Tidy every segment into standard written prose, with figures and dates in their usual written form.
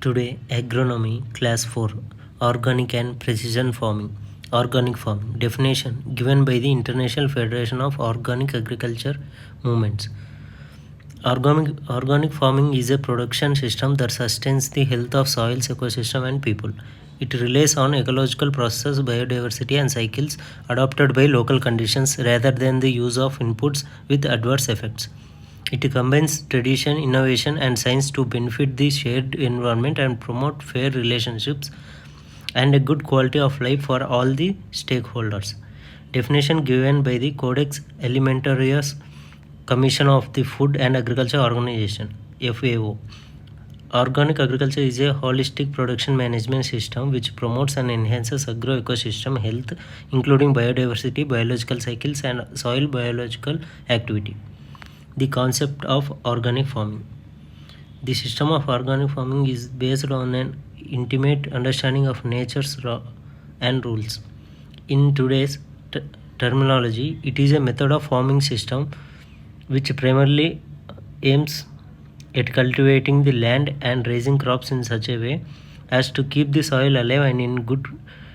Today, Agronomy, Class 4, Organic and Precision Farming. Organic farming. Definition given by the International Federation of Organic Agriculture Movements. Organic farming is a production system that sustains the health of soils, ecosystem, and people. It relies on ecological processes, biodiversity, and cycles adopted by local conditions rather than the use of inputs with adverse effects. It combines tradition, innovation, and science to benefit the shared environment and promote fair relationships and a good quality of life for all the stakeholders. Definition given by the Codex Alimentarius Commission of the Food and Agriculture Organization (FAO). Organic agriculture is a holistic production management system which promotes and enhances agro-ecosystem health, including biodiversity, biological cycles, and soil biological activity. The concept of organic farming. The system of organic farming is based on an intimate understanding of nature's law and rules. In today's terminology, it is a method of farming system which primarily aims at cultivating the land and raising crops in such a way as to keep the soil alive and in good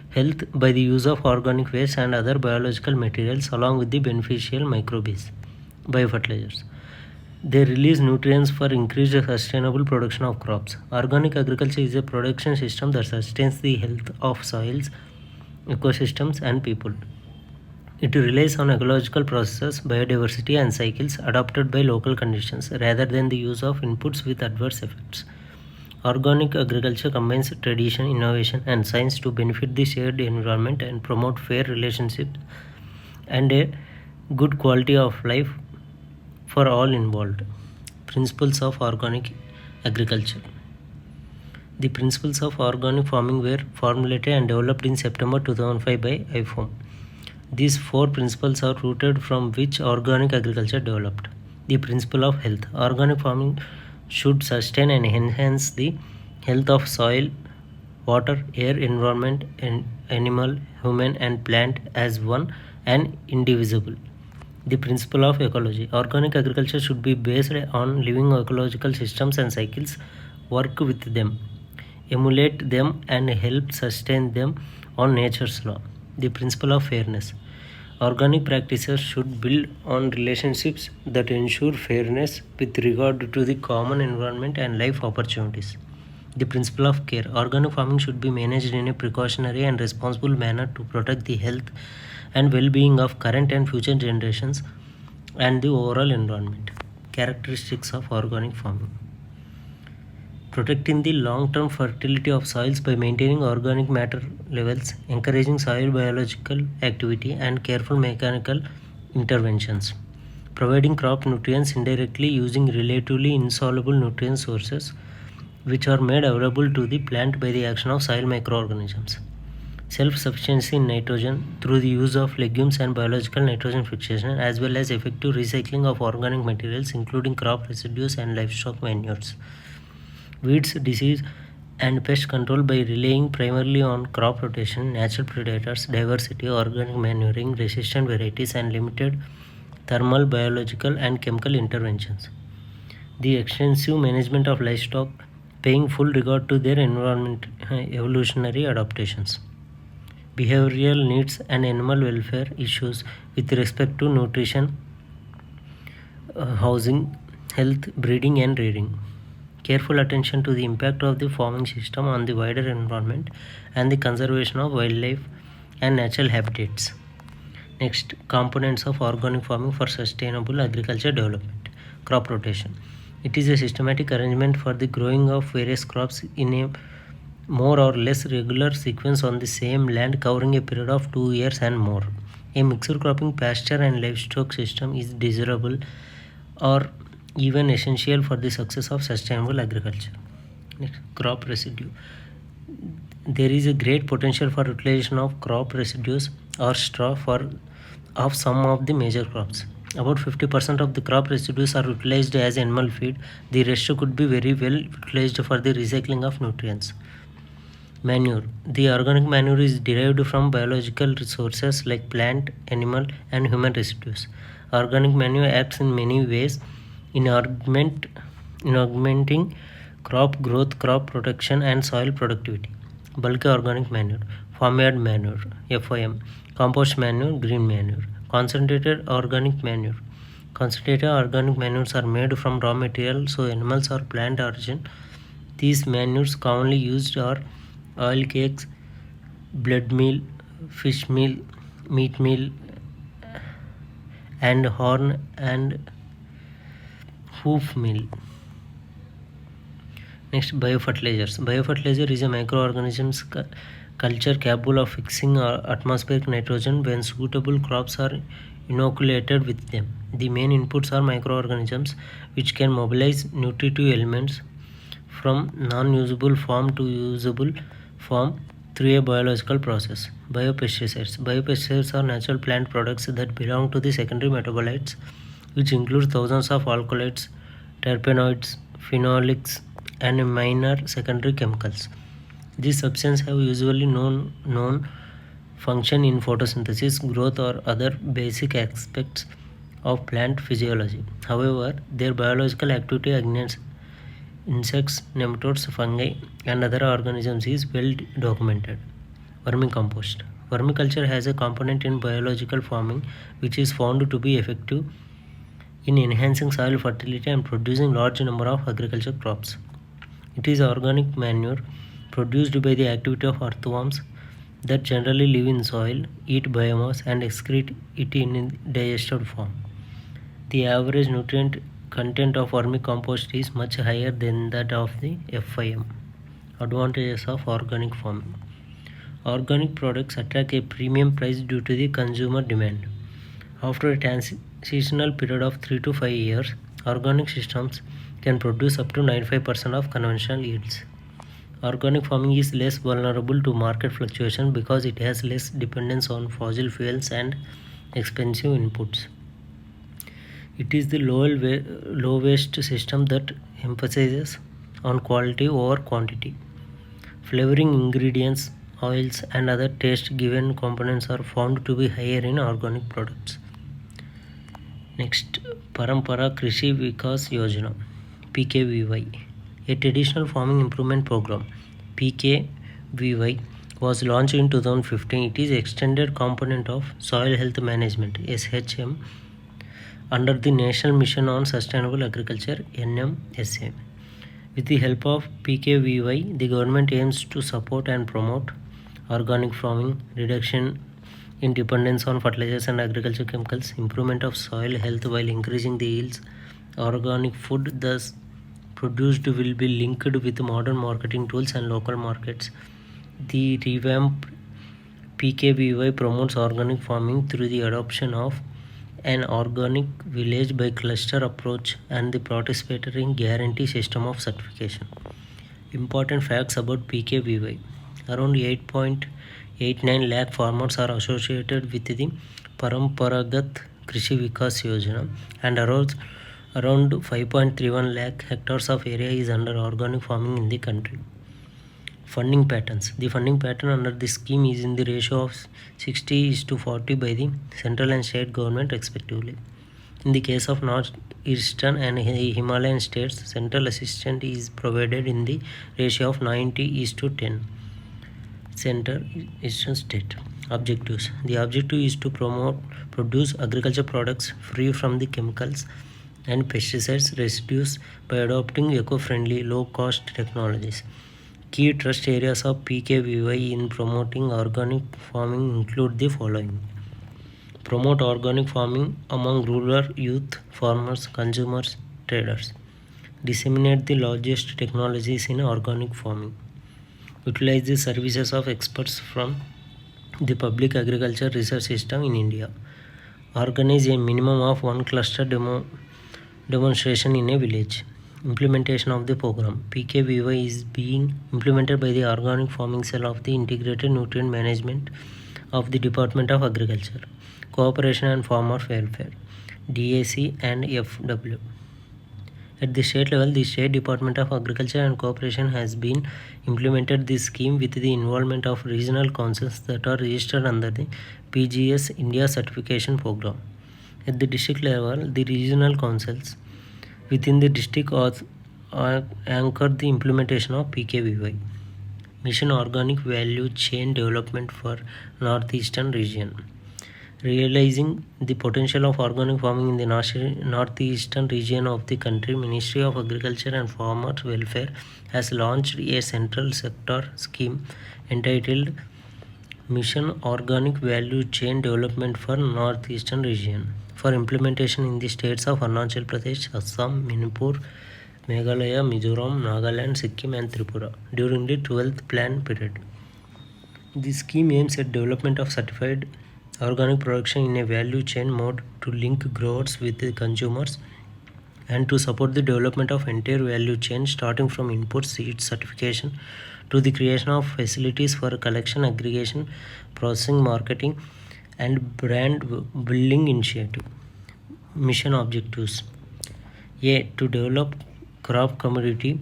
health by the use of organic waste and other biological materials along with the beneficial microbes, biofertilizers. They release nutrients for increased sustainable production of crops. Organic agriculture is a production system that sustains the health of soils, ecosystems, and people. It relies on ecological processes, biodiversity, and cycles adopted by local conditions rather than the use of inputs with adverse effects. Organic agriculture combines tradition, innovation, and science to benefit the shared environment and promote fair relationships and a good quality of life for all involved. Principles of organic agriculture. The principles of organic farming were formulated and developed in September 2005 by IFOAM. These four principles are rooted from which organic agriculture developed. The principle of health. Organic farming should sustain and enhance the health of soil, water, air, environment, and animal, human, and plant as one and indivisible. The principle of ecology. Organic agriculture should be based on living ecological systems and cycles, work with them, emulate them, and help sustain them on nature's law. The principle of fairness. Organic practices should build on relationships that ensure fairness with regard to the common environment and life opportunities. The principle of care. Organic farming should be managed in a precautionary and responsible manner to protect the health and well-being of current and future generations and the overall environment. Characteristics of organic farming. Protecting the long-term fertility of soils by maintaining organic matter levels, encouraging soil biological activity, and careful mechanical interventions. Providing crop nutrients indirectly using relatively insoluble nutrient sources which are made available to the plant by the action of soil microorganisms. Self-sufficiency in nitrogen through the use of legumes and biological nitrogen fixation, as well as effective recycling of organic materials including crop residues and livestock manures. Weeds, disease, and pest control by relying primarily on crop rotation, natural predators, diversity, organic manuring, resistant varieties, and limited thermal, biological, and chemical interventions. The extensive management of livestock, paying full regard to their environment, evolutionary adaptations. Behavioral needs and animal welfare issues with respect to nutrition, housing, health, breeding, and rearing. Careful attention to the impact of the farming system on the wider environment and the conservation of wildlife and natural habitats. Next, components of organic farming for sustainable agriculture development. Crop rotation. It is a systematic arrangement for the growing of various crops in a more or less regular sequence on the same land covering a period of 2 years and more. A mixed cropping pasture and livestock system is desirable or even essential for the success of sustainable agriculture. Next, crop residue. There is a great potential for utilization of crop residues or straw of some of the major crops. About 50% of the crop residues are utilized as animal feed. The rest could be very well utilized for the recycling of nutrients. Manure. The organic manure is derived from biological resources like plant, animal, and human residues. Organic manure acts in many ways in augmenting crop growth, crop protection and soil productivity. Bulky organic manure, farmyard manure, FOM, compost manure, green manure. Concentrated organic manure. Concentrated organic manures are made from raw material, so animals or plant origin. These manures commonly used are oil cakes, blood meal, fish meal, meat meal, and horn and hoof meal. Next, biofertilizers. Biofertilizer is a microorganisms culture capable of fixing atmospheric nitrogen when suitable crops are inoculated with them. The main inputs are microorganisms which can mobilize nutritive elements from non-usable form to usable form through a biological process. Biopesticides. Biopesticides are natural plant products that belong to the secondary metabolites, which include thousands of alkaloids, terpenoids, phenolics, and minor secondary chemicals. These substances have usually known function in photosynthesis, growth, or other basic aspects of plant physiology. However, their biological activity against insects, nematodes, fungi, and other organisms is well documented. Vermicompost. Vermiculture has a component in biological farming which is found to be effective in enhancing soil fertility and producing large number of agriculture crops. It is organic manure produced by the activity of earthworms that generally live in soil, eat biomass, and excrete it in digested form. The average nutrient content of vermicompost is much higher than that of the FIM. Advantages of organic farming. Organic products attract a premium price due to the consumer demand. After a transitional period of 3 to 5 years, organic systems can produce up to 95% of conventional yields. Organic farming is less vulnerable to market fluctuation because it has less dependence on fossil fuels and expensive inputs. It is the low waste system that emphasizes on quality over quantity. Flavoring ingredients, oils, and other taste given components are found to be higher in organic products. Next, Parampara Krishi Vikas Yojana (PKVY), a traditional farming improvement program. PKVY was launched in 2015. It is extended component of Soil Health Management (SHM) under the National Mission on Sustainable Agriculture (NMSA). With the help of PKVY, the government aims to support and promote organic farming, reduction in dependence on fertilizers and agricultural chemicals, improvement of soil health while increasing the yields. Organic food thus produced will be linked with modern marketing tools and local markets. The revamped PKVY promotes organic farming through the adoption of an organic village by cluster approach and the participatory guarantee system of certification. Important facts about PKVY. Around 8.89 lakh farmers are associated with the Paramparagat Krishi Vikas Yojana, and around 5.31 lakh hectares of area is under organic farming in the country. Funding patterns. The funding pattern under this scheme is in the ratio of 60:40 by the central and state government respectively. In the case of northeastern and Himalayan states, central assistance is provided in the ratio of 90:10. Central eastern state. Objectives. The objective is to produce agriculture products free from the chemicals and pesticides residues by adopting eco-friendly, low-cost technologies. Key trust areas of PKVY in promoting organic farming include the following. Promote organic farming among rural youth, farmers, consumers, traders. Disseminate the largest technologies in organic farming. Utilize the services of experts from the public agriculture research system in India. Organize a minimum of one cluster demonstration in a village. Implementation of the program. PKVY is being implemented by the Organic Farming Cell of the Integrated Nutrient Management of the Department of Agriculture, Cooperation and Farmer Welfare, DAC and FW. At the state level, the State Department of Agriculture and Cooperation has been implemented this scheme with the involvement of regional councils that are registered under the PGS India Certification Program. At the district level, the regional councils within the district anchor the implementation of PKVY, Mission Organic Value Chain Development for Northeastern Region. Realizing the potential of organic farming in the northeastern region of the country, Ministry of Agriculture and Farmers Welfare has launched a central sector scheme entitled Mission Organic Value Chain Development for Northeastern Region for implementation in the states of Arunachal Pradesh, Assam, Manipur, Meghalaya, Mizoram, Nagaland, Sikkim and Tripura during the 12th plan period. The scheme aims at development of certified organic production in a value chain mode to link growers with the consumers and to support the development of entire value chain starting from input seed certification to the creation of facilities for collection, aggregation, processing, marketing and brand building initiative. Mission objectives: A. To develop crop commodity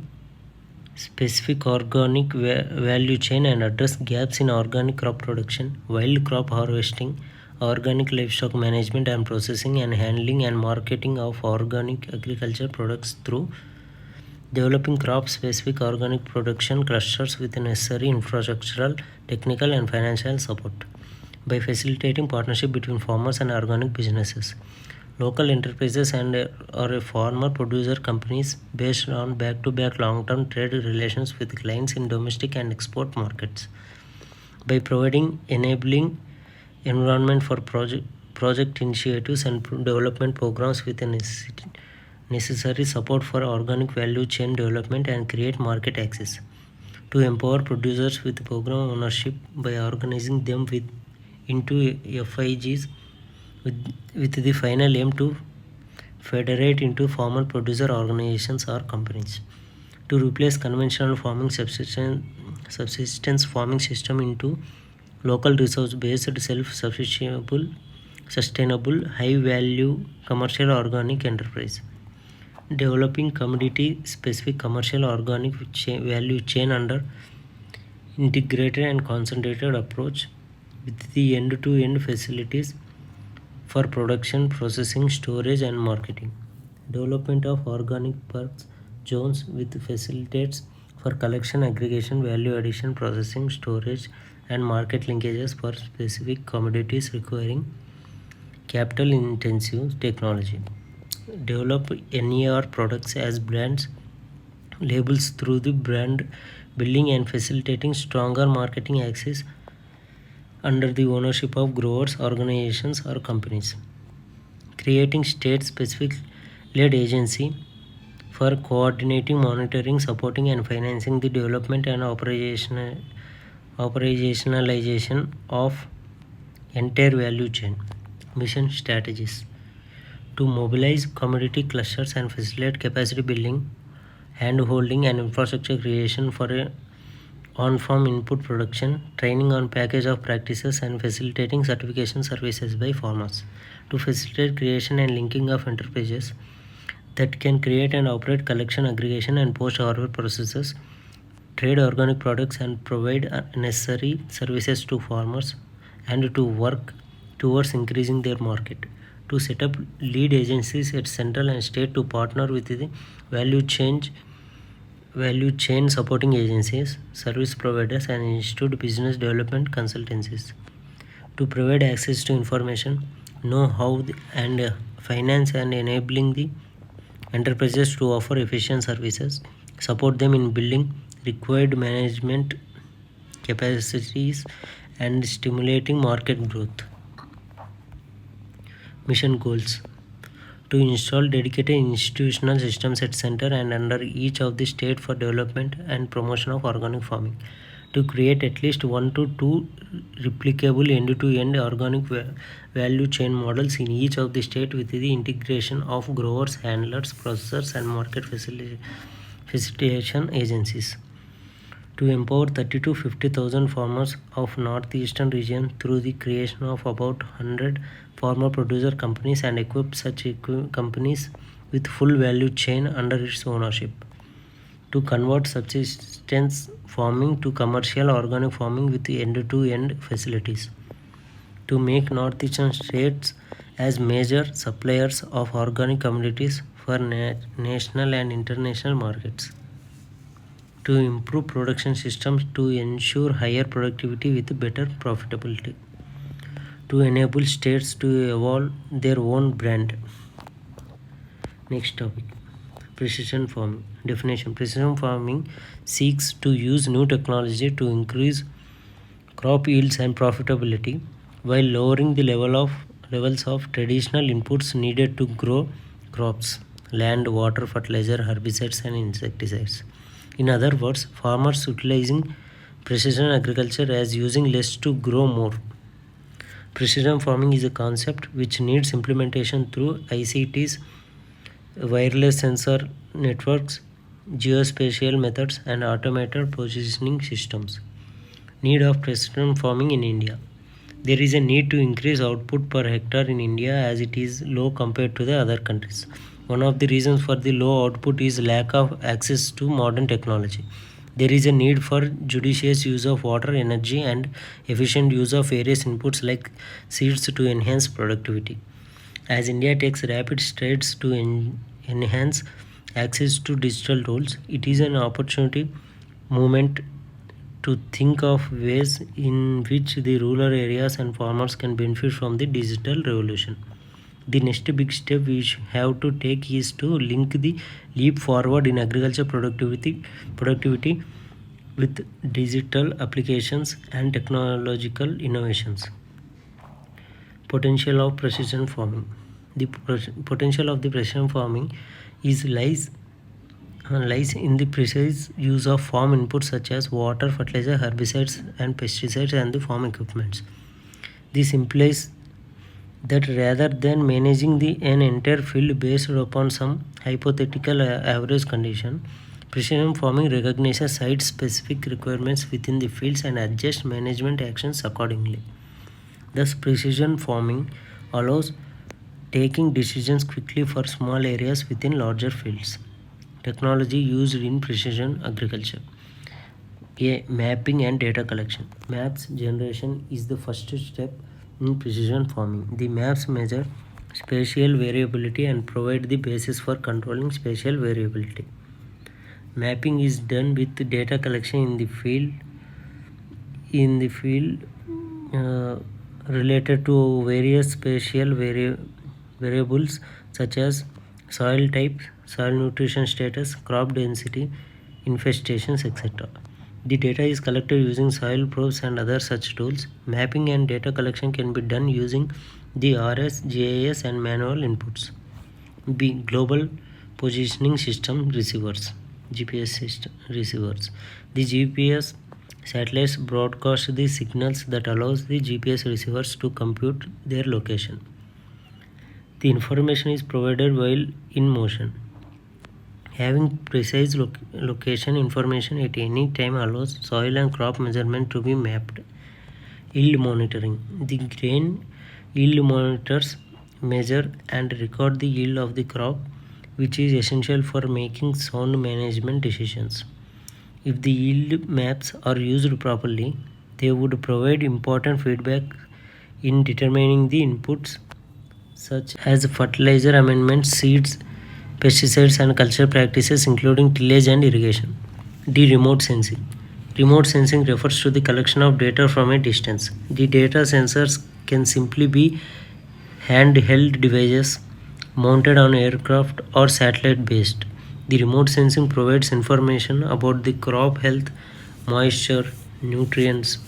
specific organic value chain and address gaps in organic crop production, wild crop harvesting, organic livestock management and processing and handling and marketing of organic agriculture products through developing crop specific organic production clusters with necessary infrastructural, technical and financial support by facilitating partnership between farmers and organic businesses, local enterprises and or farmer producer companies based on back-to-back long-term trade relations with clients in domestic and export markets, by providing enabling environment for project initiatives and development programs with necessary support for organic value chain development and create market access, to empower producers with program ownership by organizing them into FIGs with the final aim to federate into farmer producer organizations or companies, to replace conventional farming subsistence farming system into local resource based sustainable high value commercial organic enterprise, developing commodity specific commercial organic value chain under integrated and concentrated approach with the end-to-end facilities for production, processing, storage and marketing, development of organic parks zones with facilities for collection, aggregation, value addition, processing, storage and market linkages for specific commodities requiring capital intensive technology, develop NER products as brands labels through the brand building and facilitating stronger marketing access under the ownership of growers, organizations or companies, creating state-specific led agency for coordinating, monitoring, supporting and financing the development and operationalization of entire value chain. Mission strategies: to mobilize commodity clusters and facilitate capacity building, hand-holding and infrastructure creation for a on-farm input production, training on package of practices and facilitating certification services by farmers, to facilitate creation and linking of enterprises that can create and operate collection, aggregation and post-harvest processes, trade organic products and provide necessary services to farmers, and to work towards increasing their market, to set up lead agencies at central and state to partner with the value chain supporting agencies, service providers and institute business development consultancies, to provide access to information, know-how and finance and enabling the enterprises to offer efficient services, support them in building required management capacities and stimulating market growth. Mission goals: to install dedicated institutional systems at center and under each of the state for development and promotion of organic farming, to create at least 1 to 2 replicable end-to-end organic value chain models in each of the state with the integration of growers, handlers, processors and market facilitation agencies, to empower 30 to 50,000 farmers of northeastern region through the creation of about 100 farmer producer companies and equip such companies with full value chain under its ownership, to convert subsistence farming to commercial organic farming with end-to-end facilities, to make northeastern states as major suppliers of organic commodities for national and international markets. To improve production systems to ensure higher productivity with better profitability. To enable states to evolve their own brand. Next topic, precision farming. Definition: precision farming seeks to use new technology to increase crop yields and profitability while lowering the levels of traditional inputs needed to grow crops: land, water, fertilizer, herbicides, and insecticides. In other words, farmers utilizing precision agriculture as using less to grow more. Precision farming is a concept which needs implementation through ICTs, wireless sensor networks, geospatial methods, and automated positioning systems. Need of precision farming in India. There is a need to increase output per hectare in India as it is low compared to the other countries. One of the reasons for the low output is lack of access to modern technology. There is a need for judicious use of water, energy, and efficient use of various inputs like seeds to enhance productivity. As India takes rapid strides to enhance access to digital tools, it is an opportunity moment to think of ways in which the rural areas and farmers can benefit from the digital revolution. The next big step we have to take is to link the leap forward in agriculture productivity with digital applications and technological innovations. Potential of precision farming. The potential of the precision farming is lies in the precise use of farm inputs such as water, fertilizer, herbicides, and pesticides and the farm equipments. This implies that rather than managing an entire field based upon some hypothetical average condition, precision farming recognizes site-specific requirements within the fields and adjusts management actions accordingly. Thus, precision farming allows taking decisions quickly for small areas within larger fields. Technology used in precision agriculture. A. Mapping and data collection. Maps generation is the first step in precision farming. The maps measure spatial variability and provide the basis for controlling spatial variability. Mapping is done with data collection in the field related to various spatial variables such as soil type, soil nutrition status, crop density, infestations, etc. The data is collected using soil probes and other such tools. Mapping and data collection can be done using the RS, GIS, and manual inputs. B. Global Positioning System Receivers. GPS system receivers. The GPS satellites broadcast the signals that allows the GPS receivers to compute their location. The information is provided while in motion. Having precise location information at any time allows soil and crop measurement to be mapped. Yield monitoring. The grain yield monitors measure and record the yield of the crop, which is essential for making sound management decisions. If the yield maps are used properly, they would provide important feedback in determining the inputs such as fertilizer amendments, seeds, pesticides, and culture practices including tillage and irrigation. D. Remote sensing. Remote sensing refers to the collection of data from a distance. The data sensors can simply be handheld devices mounted on aircraft or satellite based. The remote sensing provides information about the crop health, moisture, nutrients,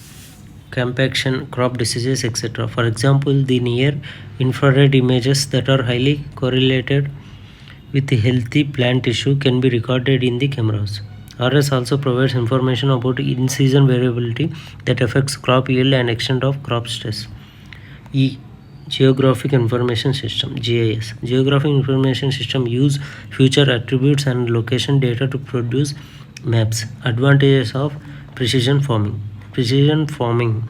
compaction, crop diseases, etc. For example, the near infrared images that are highly correlated with healthy plant tissue can be recorded in the cameras. RS also provides information about in-season variability that affects crop yield and extent of crop stress. E. Geographic Information System (GIS). Geographic Information System use future attributes and location data to produce maps. Advantages of precision farming. Precision farming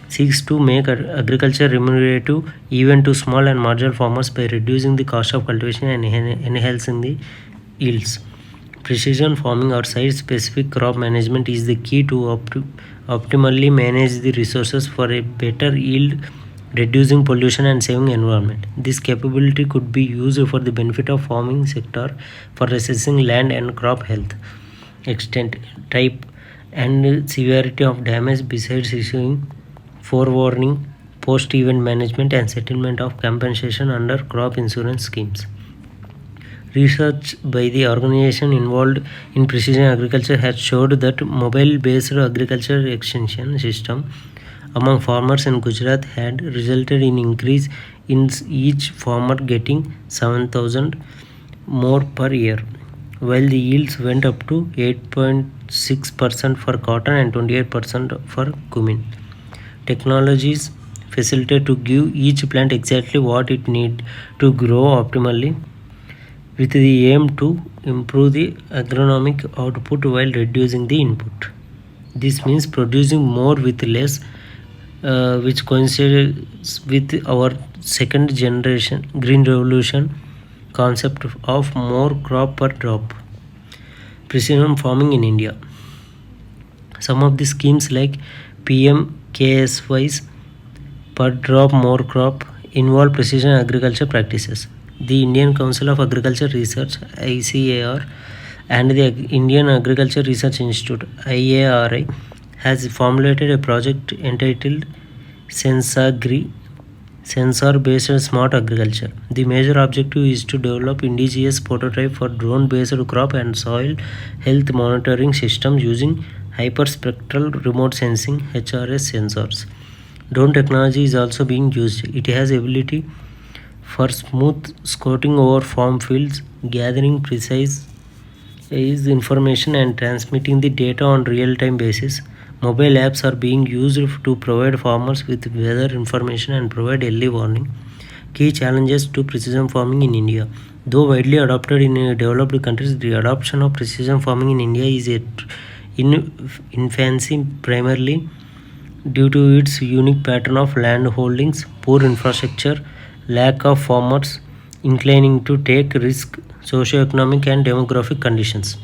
seeks to make agriculture remunerative even to small and marginal farmers by reducing the cost of cultivation and enhancing the yields. Precision farming or site-specific crop management is the key to optimally manage the resources for a better yield reducing pollution and saving environment. This capability could be used for the benefit of farming sector for assessing land and crop health, extent, type, and severity of damage, besides issuing forewarning, post-event management, and settlement of compensation under crop insurance schemes. Research by the organization involved in precision agriculture has showed that mobile-based agriculture extension system among farmers in Gujarat had resulted in increase in each farmer getting 7,000 more per year, while the yields went up to 8.6% for cotton and 28% for cumin. Technologies facilitate to give each plant exactly what it needs to grow optimally, with the aim to improve the agronomic output while reducing the input. This means producing more with less, which coincides with our second generation green revolution concept of more crop per drop. Precision farming in India. Some of the schemes like PM KSY's per drop more crop involve precision agriculture practices. The Indian Council of Agriculture Research ICAR and the Indian Agriculture Research Institute IARI has formulated a project entitled Sensagri, sensor based smart agriculture. The major objective is to develop indigenous prototype for drone based crop and soil health monitoring systems using hyperspectral remote sensing HRS sensors. Drone technology is also being used. It has ability for smooth scouting over farm fields, gathering precise information and transmitting the data on real-time basis. Mobile apps are being used to provide farmers with weather information and provide early warning. Key challenges to precision farming in India. Though widely adopted in developed countries, the adoption of precision farming in India is in infancy, primarily due to its unique pattern of land holdings, poor infrastructure, lack of farmers inclining to take risk, socio-economic and demographic conditions.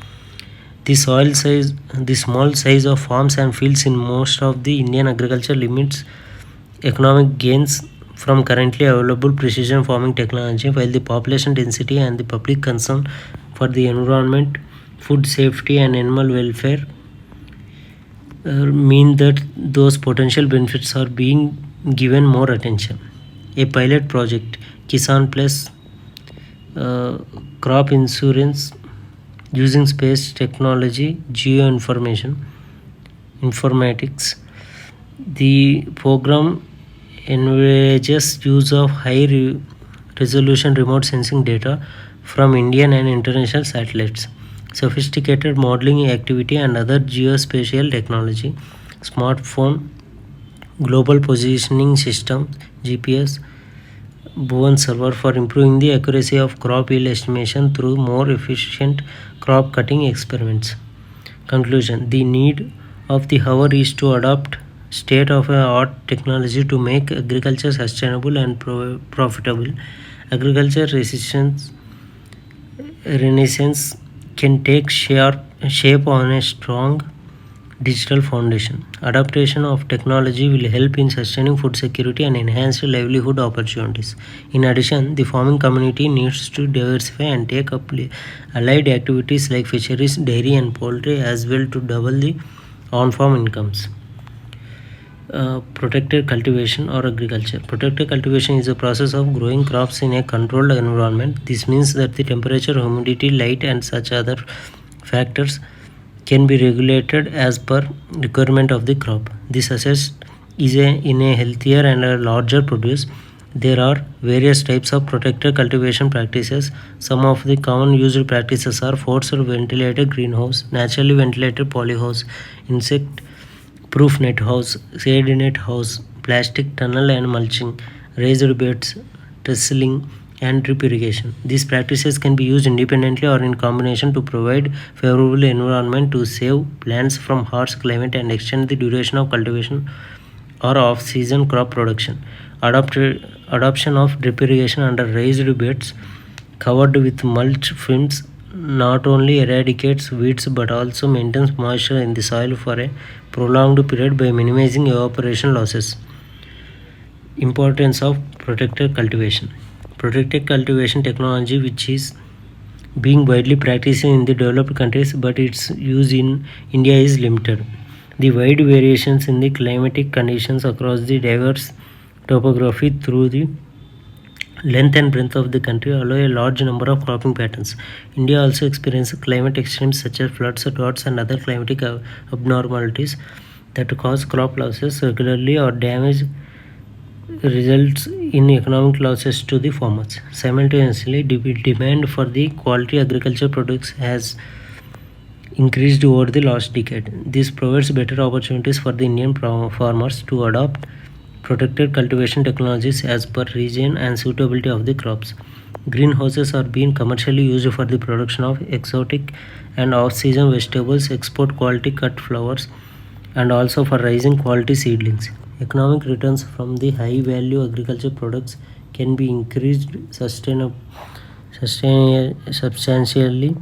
The small size of farms and fields in most of the Indian agriculture limits economic gains from currently available precision farming technology, while the population density and the public concern for the environment, food safety, and animal welfare mean that those potential benefits are being given more attention. A pilot project, Kisan Plus crop insurance using space technology, informatics. The program encourages use of resolution remote sensing data from Indian and international satellites, sophisticated modeling activity, and other geospatial technology, smartphone, global positioning system, GPS, Bhuvan server for improving the accuracy of crop yield estimation through more efficient crop cutting experiments. Conclusion. The need of the hour is to adopt state-of-the-art technology to make agriculture sustainable and profitable. Agriculture renaissance can take shape on a strong digital foundation. Adaptation of technology will help in sustaining food security and enhance livelihood opportunities. In addition, the farming community needs to diversify and take up allied activities like fisheries, dairy, and poultry as well to double the on-farm incomes. Protected cultivation or agriculture. Protected cultivation is a process of growing crops in a controlled environment. This means that the temperature, humidity, light, and such other factors can be regulated as per requirement of the crop. This assets is in a healthier and a larger produce. There are various types of protected cultivation practices. Some of the common used practices are forced ventilated greenhouse, naturally ventilated polyhouse, insect proof net house, shade net house, plastic tunnel and mulching, raised beds, trellising, and drip irrigation. These practices can be used independently or in combination to provide favorable environment to save plants from harsh climate and extend the duration of cultivation or off-season crop production. Adoption of drip irrigation under raised beds covered with mulch films not only eradicates weeds but also maintains moisture in the soil for a prolonged period by minimizing evaporation losses. Importance of protected cultivation. Protected cultivation technology, which is being widely practiced in the developed countries, but its use in India is limited. The wide variations in the climatic conditions across the diverse topography through the length and breadth of the country allow a large number of cropping patterns. India also experiences climate extremes such as floods, droughts, and other climatic abnormalities that cause crop losses regularly or damage results in economic losses to the farmers. Simultaneously, demand for the quality agriculture products has increased over the last decade. This provides better opportunities for the Indian farmers to adopt protected cultivation technologies as per region and suitability of the crops. Greenhouses are being commercially used for the production of exotic and off-season vegetables, export quality cut flowers, and also for raising quality seedlings. Economic returns from the high-value agriculture products can be increased substantially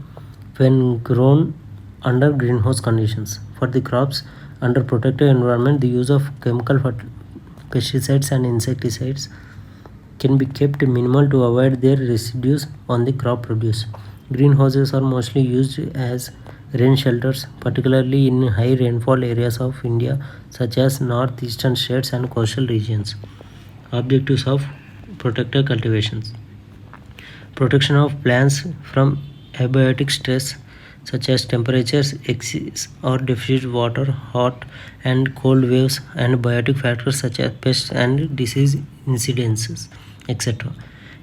when grown under greenhouse conditions. For the crops under protected environment, the use of chemical pesticides and insecticides can be kept minimal to avoid their residues on the crop produce. Greenhouses are mostly used as rain shelters, particularly in high rainfall areas of India, such as northeastern states and coastal regions. Objectives of protected cultivations: protection of plants from abiotic stress such as temperatures, excess or deficient water, hot and cold waves, and biotic factors such as pests and disease incidences, etc.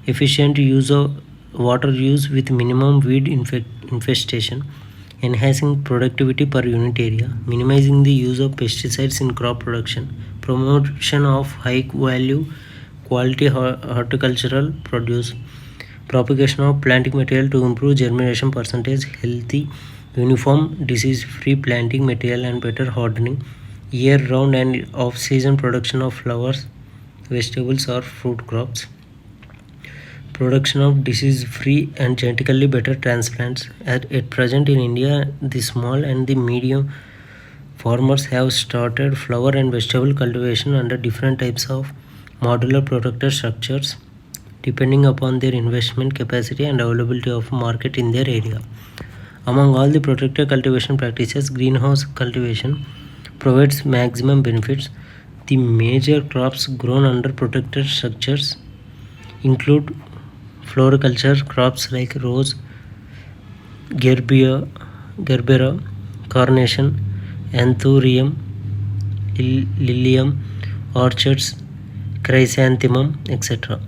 Efficient use of water use with minimum weed infestation, enhancing productivity per unit area, minimizing the use of pesticides in crop production, promotion of high value quality horticultural produce, propagation of planting material to improve germination percentage, healthy, uniform, disease-free planting material, and better hardening, year-round and off-season production of flowers, vegetables, or fruit crops, production of disease-free and genetically better transplants. At present in India, the small and the medium farmers have started flower and vegetable cultivation under different types of modular protected structures depending upon their investment capacity and availability of market in their area. Among all the protected cultivation practices, greenhouse cultivation provides maximum benefits. The major crops grown under protected structures include floriculture crops like rose, gerbera, carnation, anthurium, lilium, orchids, chrysanthemum, etc.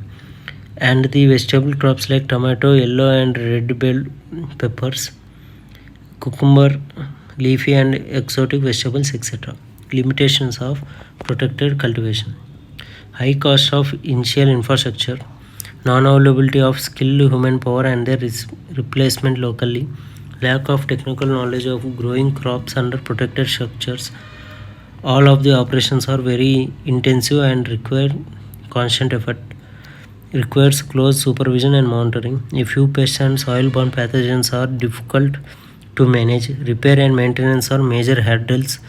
And the vegetable crops like tomato, yellow and red bell peppers, cucumber, leafy and exotic vegetables, etc. Limitations of protected cultivation: high cost of initial infrastructure, non-availability of skilled human power and their replacement locally, lack of technical knowledge of growing crops under protected structures. All of the operations are very intensive and require constant effort, requires close supervision and monitoring. A few pests and soil-borne pathogens are difficult to manage. Repair and maintenance are major hurdles,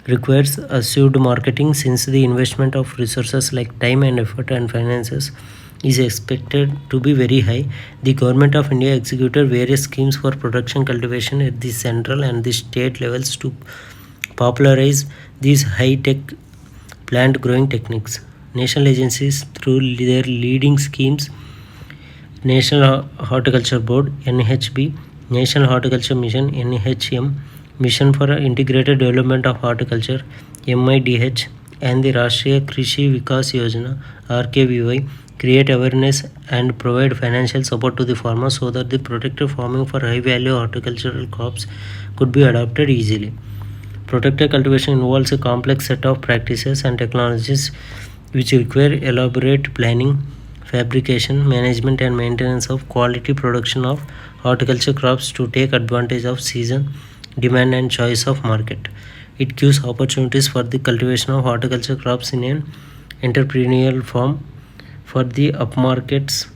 requires assured marketing since the investment of resources like time and effort and finances is expected to be very high. The Government of India executed various schemes for production cultivation at the central and the state levels to popularize these high-tech plant growing techniques. National agencies through their leading schemes: National Horticulture Board (NHB), National Horticulture Mission (NHM), Mission for Integrated Development of Horticulture (MIDH), and the Rashtriya Krishi Vikas Yojana (RKVY) create awareness and provide financial support to the farmers so that the protected farming for high value horticultural crops could be adopted easily. Protected cultivation involves a complex set of practices and technologies which require elaborate planning, fabrication, management, and maintenance of quality production of horticulture crops to take advantage of season, demand, and choice of market. It gives opportunities for the cultivation of horticulture crops in an entrepreneurial form for the upmarkets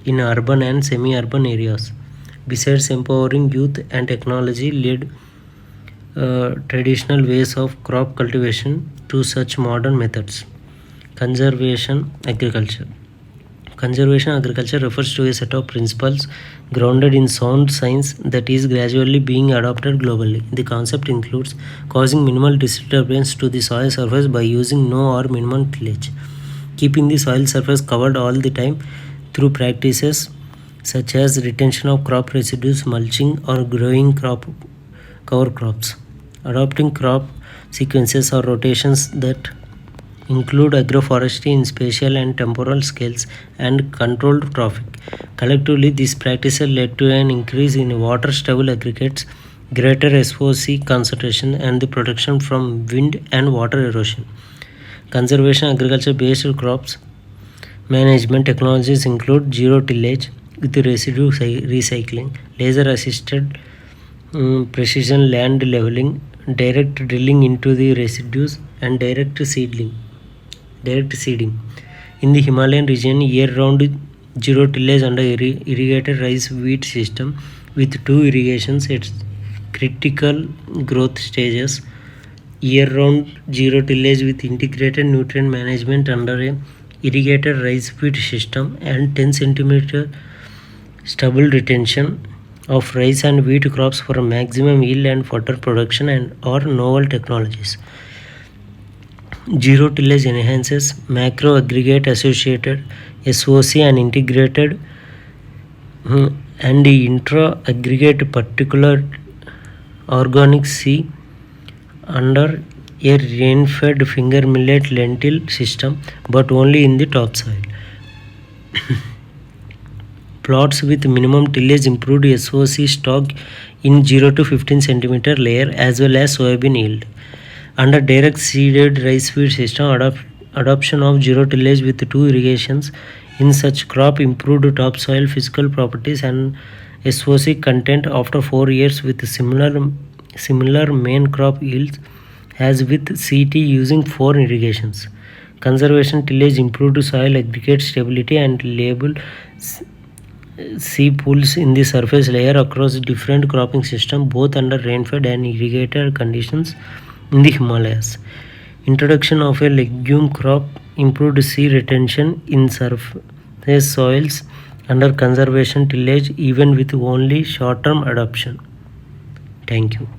in urban and semi-urban areas. Besides empowering youth and technology-led traditional ways of crop cultivation to such modern methods. Conservation agriculture. Conservation agriculture refers to a set of principles grounded in sound science that is gradually being adopted globally. The concept includes causing minimal disturbance to the soil surface by using no or minimum tillage, keeping the soil surface covered all the time through practices such as retention of crop residues, mulching, or growing cover crops, adopting crop sequences or rotations that include agroforestry in spatial and temporal scales, and controlled traffic. Collectively, these practices led to an increase in water-stable aggregates, greater SOC concentration, and the protection from wind and water erosion. Conservation agriculture-based crops management technologies include zero tillage with residue recycling, laser-assisted precision land leveling, direct drilling into the residues, and direct seeding. In the Himalayan region, year-round zero tillage under irrigated rice wheat system with two irrigations at critical growth stages. Year-round zero tillage with integrated nutrient management under a irrigated rice wheat system and 10 centimeter stubble retention of rice and wheat crops for maximum yield and fodder production and or novel technologies. Zero tillage enhances macro aggregate associated SOC and integrated and intra aggregate particular organic C under a rain-fed finger millet lentil system, but only in the topsoil. Plots with minimum tillage improved SOC stock in 0 to 15 centimeter layer as well as soybean yield. Under direct seeded rice feed system, adoption of zero tillage with two irrigations in such crop improved topsoil physical properties and SOC content after 4 years with similar main crop yields as with CT using 4 irrigations. Conservation tillage improved soil aggregate stability and label C pools in the surface layer across different cropping systems both under rain-fed and irrigated conditions in the Himalayas. Introduction of a legume crop improved C retention in surface soils under conservation tillage even with only short-term adoption. Thank you.